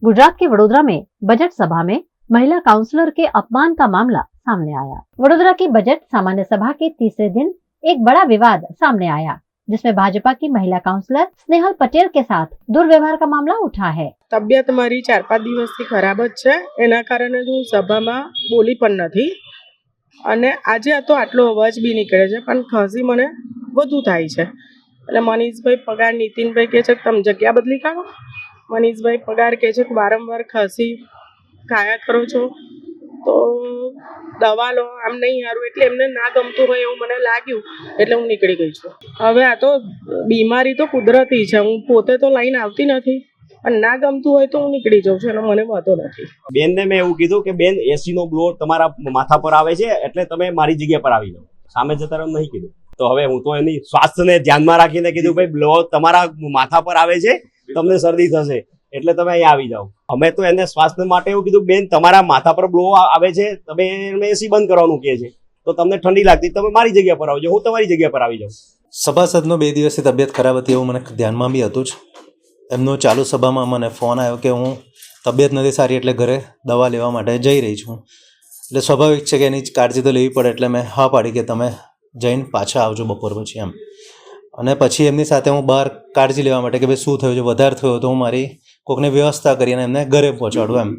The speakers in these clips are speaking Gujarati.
गुजरात के वडोदरा में बजट सभा में महिला काउंसलर के अपमान का मामला सामने आया। वडोदरा की बजट सामान्य सभा के तीसरे दिन एक बड़ा विवाद सामने आया, जिसमें भाजपा की महिला काउंसलर स्नेहल पटेल के साथ दुर्व्यवहार का मामला उठा है। તબિયત મારી 4-5 દિવસથી ખરાબ જ છે, એના કારણે હું સભામાં બોલી પણ નથી અને આજે આ તો આટલો અવાજ બી નીકળે છે, પણ ખાંસી મને વધુ થાય છે। એટલે મનીષભાઈ પગાર, નીતિનભાઈ કહે છે કે તમે જગ્યા બદલી કાઢો। મનીષભાઈ પગાર કહે છે કે વારંવાર ખાંસી ખાયા કરો છો તો દવા લો, આમ નહીં સારું, એટલે એમને ના ગમતું હોય એવું મને લાગ્યું એટલે હું નીકળી ગઈ છું। હવે આ તો બીમારી તો કુદરતી છે, હું પોતે તો લઈને આવતી નથી, અને ના ગમતું હોય તો હું નીકળી જાઉં છું, એનો મને વાંધો નથી। બેનને મેં એવું કીધું કે બેન એસી નો બ્લો તમારા માથા પર આવે છે એટલે તમે મારી જગ્યા પર આવી જાઓ, સામે જતા એમ નહીં કીધું। તો હવે હું તો એની સ્વાસ્થ્યને ધ્યાનમાં રાખીને કીધું ભાઈ બ્લો તમારા માથા પર આવે છે, તમને શરદી થશે એટલે તમે અહીંયા આવી જાઓ। અમે તો એને સ્વાસ્થ્ય માટે એવું કીધું બેન તમારા માથા પર બ્લો આવે છે, તમે એસી બંધ કરવાનું કહે છે તો તમને ઠંડી લાગતી તમે મારી જગ્યા પર આવજો, હું તમારી જગ્યા પર આવી જાઉં। સભાસદનો 2 દિવસથી તબિયત ખરાબ હતી એવું મને ધ્યાનમાં બી હતું જ। એમનો ચાલુ સભામાં મને ફોન આવ્યો કે હું તબિયત નથી સારી એટલે ઘરે દવા લેવા માટે જઈ રહી છું। એટલે સ્વાભાવિક છે કે એની કાળજી તો લેવી પડે, એટલે મેં હા પાડી કે તમે જઈને પાછા આવજો બપોર પછી એમ। અને પછી એમની સાથે હું બહાર કાળજી લેવા માટે કે ભાઈ શું થયું છે, વધારે થયો તો હું મારી કોકને વ્યવસ્થા કરીને એમને ઘરે પહોંચાડું એમ।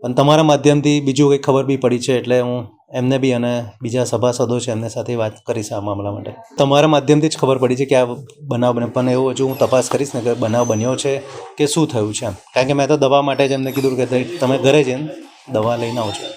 અને તમારા માધ્યમથી બીજું કંઈ ખબર બી પડી છે એટલે હું એમને બી અને બીજા સભાસદો છે એમને સાથે વાત કરીશ આ મામલા માટે। તમારા માધ્યમથી જ ખબર પડી છે કે આ બનાવ બને, પણ એવું હજુ હું તપાસ કરીશ ને કે બનાવ બન્યો છે કે શું થયું છે એમ, કારણ કે મેં તો દવા માટે જ એમને કીધું કે તમે ઘરે જઈને દવા લઈને આવજો।